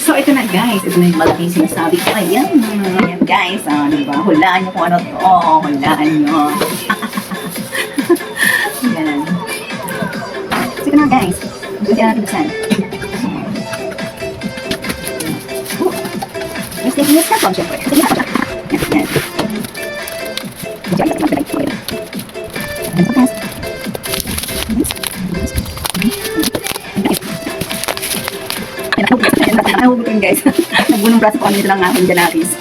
So, ito na guys. Ito na yung malaking sinasabi ko. Ayan. Ayan guys. Diba? Hulaan nyo kung ano to. Hulaan nyo. Ayan. So, ito na guys. Pwede natin buksan. Let's take this carton, syempre. Ayan. Ayan. Nahugutin guys. Nagbunong braso ko nito lang aking janapis.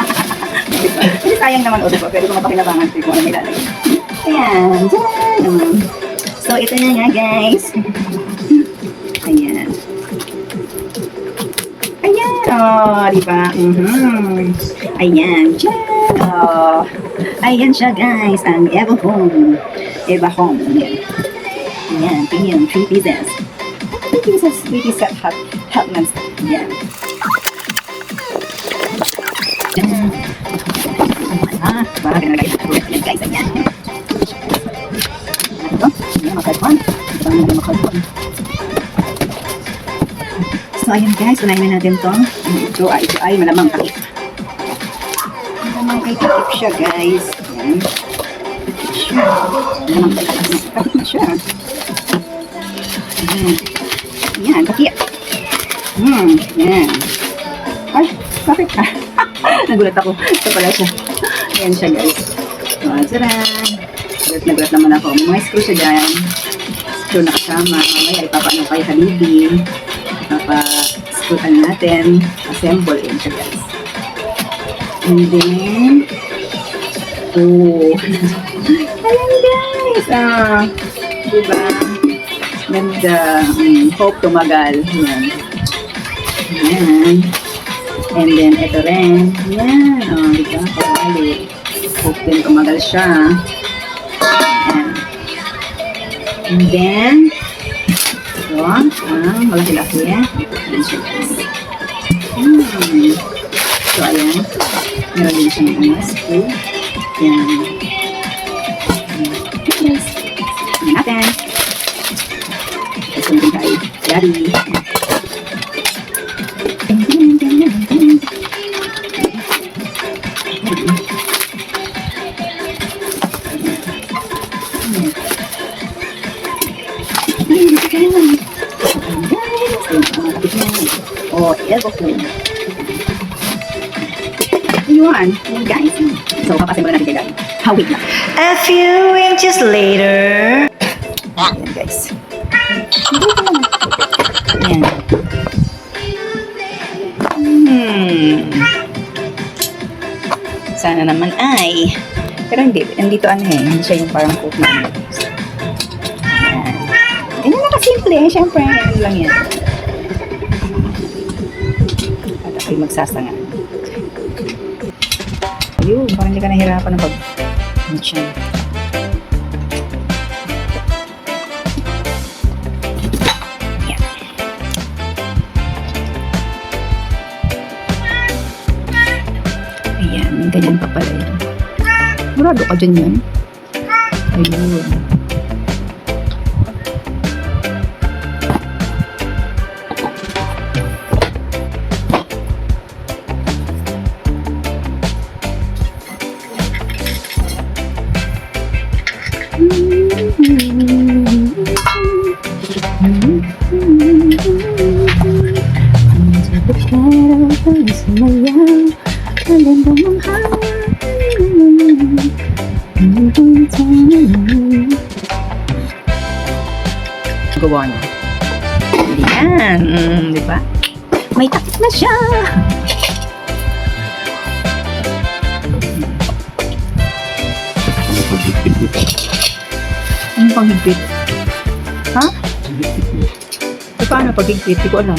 Hindi sayang naman o diba? Pero kung mapakinabangan ko kung ano nilalagay. Ayan. Diyan. So, ito na nga guys. Ayan. Ayan. Diba? Ayan. Diyan. Ayan siya guys. Ang Eva Home. Eva Home. Ayan. Ayan. Tingnan. 3 pieces. 3 pieces. 3 pieces hot ones. Ayan. Bakit na lagay ito? Ayan guys, ayan. Ito, ayan, makarpon. Ito ang naging makarpon. So, ayan guys, unahin natin ito. Ito ay malamang takip. Malamang ay takip siya guys. Ayan. Malamang takip na siya. Ayan. Ayan, takip. Ayan. Ay, bakit? Nagulat ako. Ito pala siya. Ayan siya guys. Tcharan! Nagulat naman ako. May screw siya dyan. Screw na kasama. Mamaya ipapaano kay Habibi. Ipapa-screwan natin. Assemble. Ayan siya guys. And then, ayan guys. Diba? Ganda. Hope tumagal. Ayan. Ayan. And then, ito rin. Ayan. Diba? Pagkali. Hope din tumagal siya. Ayan. And then, ito. Malaki-laki. Ayan siya. So, ayan. Meron din siyang screw. Ayan. Yes. Ayan natin. Ito din kay Daddy. Elbow foam. Yun, guys. So, papasin mo na natin kay Daddy. Wait lang. A few inches later. Ayan, guys. Ayan. Sana naman ay. Pero hindi. Nandito ano eh. Hindi siya yung parang coat na. Ayan. Ganyan na kasimple. Siyempre, ano lang yan. At ako'y magsasanga. Ayun, parang hindi ka nahirapan ng pag-mention. Ayan. Ayan, ganyan pa pala yun. Murado ka dyan yun. Ayun. Gawa niya. Yan. Diba? May takip na siya. Anong panghigpit? Ha? Paano paghigpit? Di ko alam.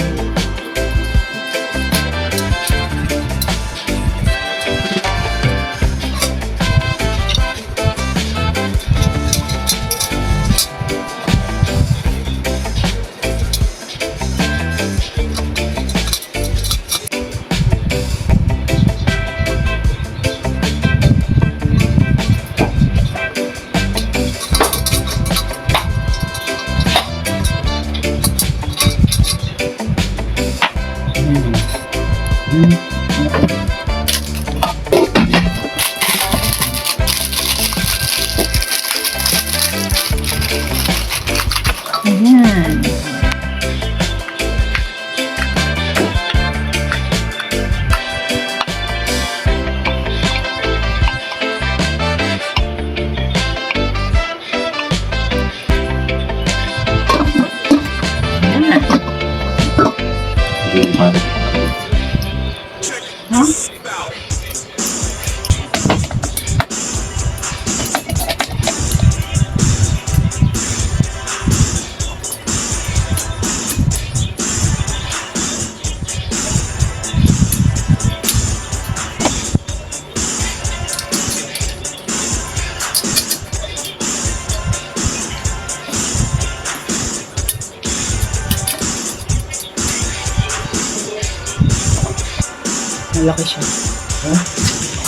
Ayan. Malaki siya.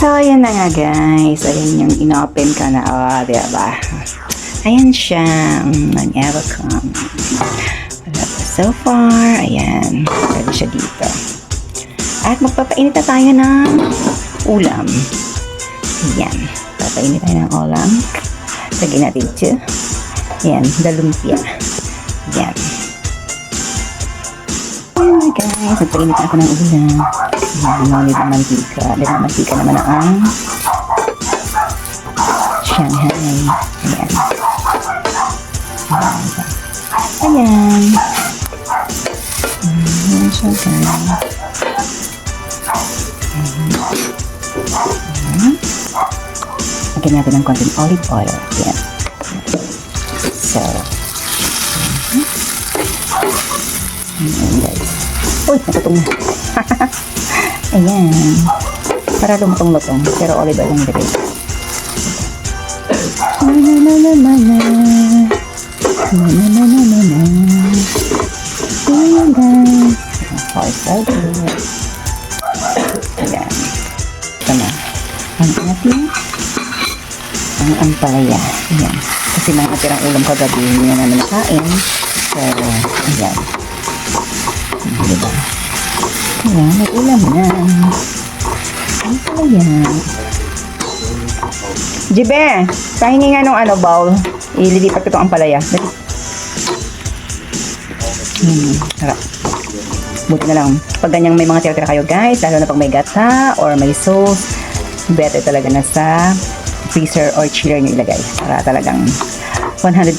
So, ayan na nga guys. Ayan yung inopen ka na. O, diba? Ayan siya. Nag-evercome. Wala pa so far. Ayan. Pwede siya dito. At magpapainit na tayo ng ulam. Ayan. Papainit tayo ng ulam. Lagyan natin ito. Ayan. Dalumpia. Ayan. Ayan guys. Magpainit ako ng ulam. Binonid ng mantika. Dahil ang mantika naman ang Shanghai. Ayan. Ayan. Ayan siya guys. Lagyan natin ng konting olive oil. Ayan. So. Ayan guys. Uy, natutong na. Ayan. Para lumutong-lutong. Pero olive oil lang nilagay. Ayan guys. All excited. Ayan. Ito na. Ang ating ang ampalaya. Ayan. Kasi mga atirang ulam kagabi hindi na namin nakain. So, ayan. Diba? Ayan, may ulam na. Ampalaya. Jibe, pahingi nga nung bowl. Ililipat ko itong ampalaya. Harap. Buti na lang. Pag ganyang may mga tira-tira kayo guys, lalo na pag may gata or may sauce, better talaga na sa freezer or chiller nyo ilagay. Para talagang 100%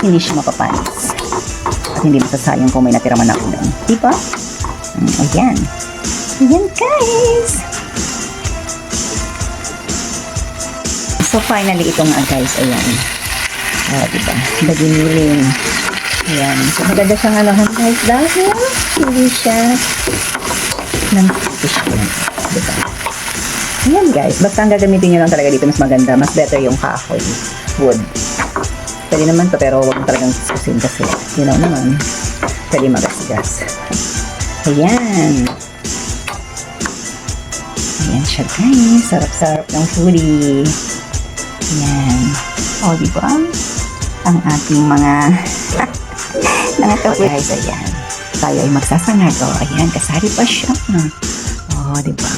hindi siya mapapanis. At hindi masasayang kung may natira man na ulam. Diba? Ayan. Ayan guys. So finally ito nga guys. Ayan. Diba? Baginiling. Ayan. So maganda siyang alohan guys. Dahil hindi siya ng fish. Diba? Ayan guys. Basta ang gagamitin nyo lang talaga dito mas maganda. Mas better yung kahoy. Wood. Pwede naman to pero huwag talagang susin kasi. You know naman. Pwede magasgas. Ayan. Ayan siya guys. Sarap-sarap ng foodie. Ayan. O diba? Ang ating mga guys, ayan. Tayo ay magsasangag. O, ayan. Kasari pa siya. O, diba?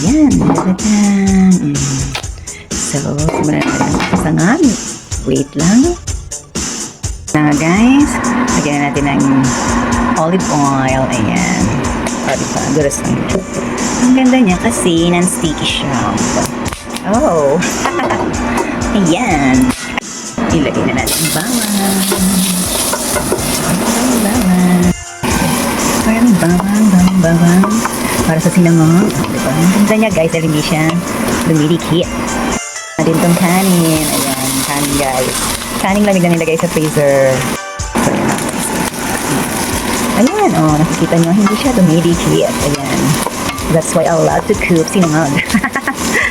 Ayan. So, simulan natin ang kasangag. Wait lang. Na guys, lagyan natin ng olive oil. Ayan. O, diba? Duras lang. Ang ganda niya kasi non-sticky siya. Oh. Ayan. Ilagay na natin bawang. Parang bawang. Para sa sinangong. Diba? Ang ganda niya guys, dahil hindi siya lumidikit. Natin itong kanin. Ayan, kanin guys. Kanin lamig na nilagay sa freezer. So, ayan, oh, nakikita nyo, hindi siya lumidikit. Ayan. That's why I love to cook sinangong.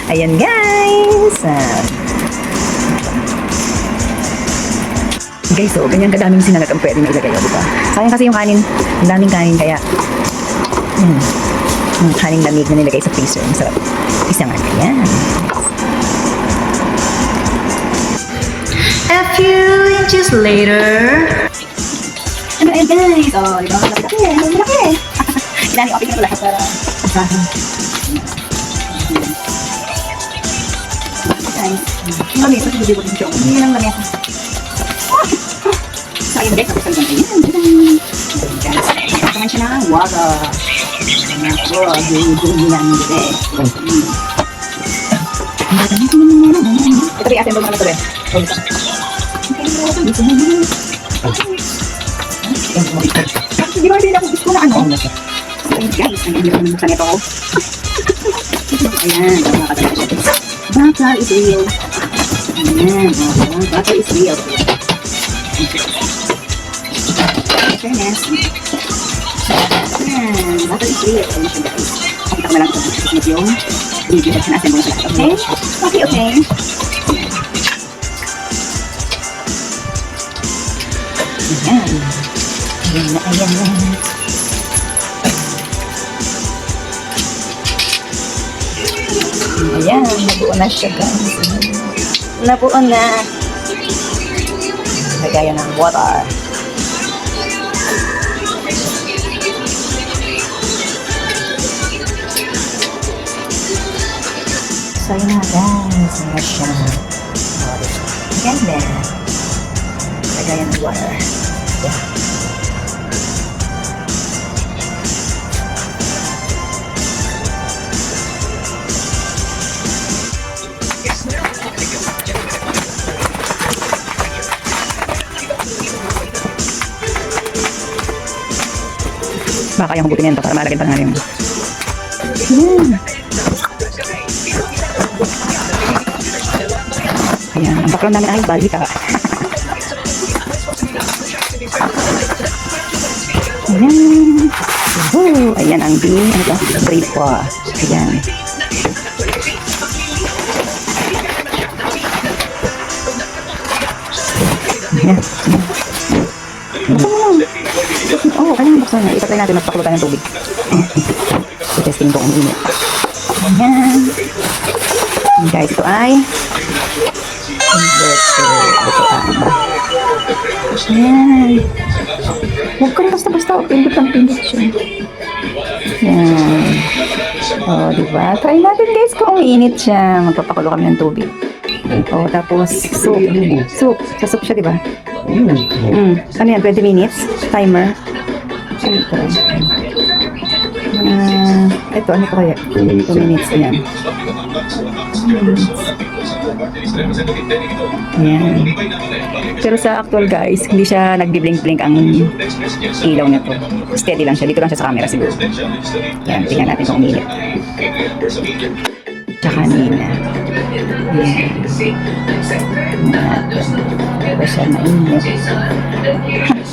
Ayan guys. Guys, so, ganyan kadaming sinangag ang pwede na ilagay, diba? Sayang kasi yung kanin, ang daming kanin, kaya yung kanin lamig na nilagay sa freezer. Masarap. Isangag. Ayan. A few inches later. Ano guys? Oh, ito ang laki. Dani, open ko lahat para usahin. Guys, yung lamesa, siguro din siya. Hindi lang lamesa. So, ayun guys, tapos hanggang ayun. Guys, naman siya ng water. Nako, dulo lang guys. Ito rin, assemble mo naman ito rin. Hindi ba din ako gusto na ano? Ayun guys, ang hirap naman buksan ito. Ayan, makakatawa siya. Butter is real. Ayan, butter is real. Fairness. Ayan, butter is real. Ayan siya guys. Pakita ko na lang ito. Susunod yung video at sinasend mo na siya. Okay? Okay, okay. Ayan. Ayan na, ayan na. Ayan, nabuo na siya guys. Nabuo na. Lagayan ng water. So yun na guys. Ayan siya. Ganda. Lagayan ng water. Yeah. Baka yung hugutin nito para malagyan pa nga rin. Ayan, ang background namin ay balita. Ayan. Ayan ang bread po. Ayan. Ayan. Oo, kailangan buksan na. Ipatay natin, magpakulo tayo ng tubig. So, testing ko kung init. Ayan. And guys, ito ay inverter. Ayan. Huwag ka na basta-basta. Pindot ang pindot siya. Ayan. O, diba? Try natin guys kung init siya. Magpapakulo kami ng tubig. O, tapos soup. Soup. Sa soup siya, diba? Ano yan? 20 minutes? Timer? Ano ito? Ito, ano ito kaya? 2 minutes na yan. Ayan. Pero sa actual guys, hindi siya nagbi-blink-blink ang ilaw nito. Steady lang siya. Dito lang siya sa camera siguro. Ayan, tingnan natin kung umilit. Tsaka kanina. Ayan. Diba siya mainit?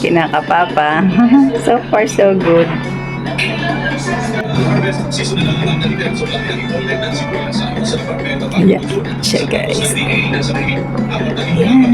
Kinakapapa. So far, so good. Ayan siya guys. Ayan.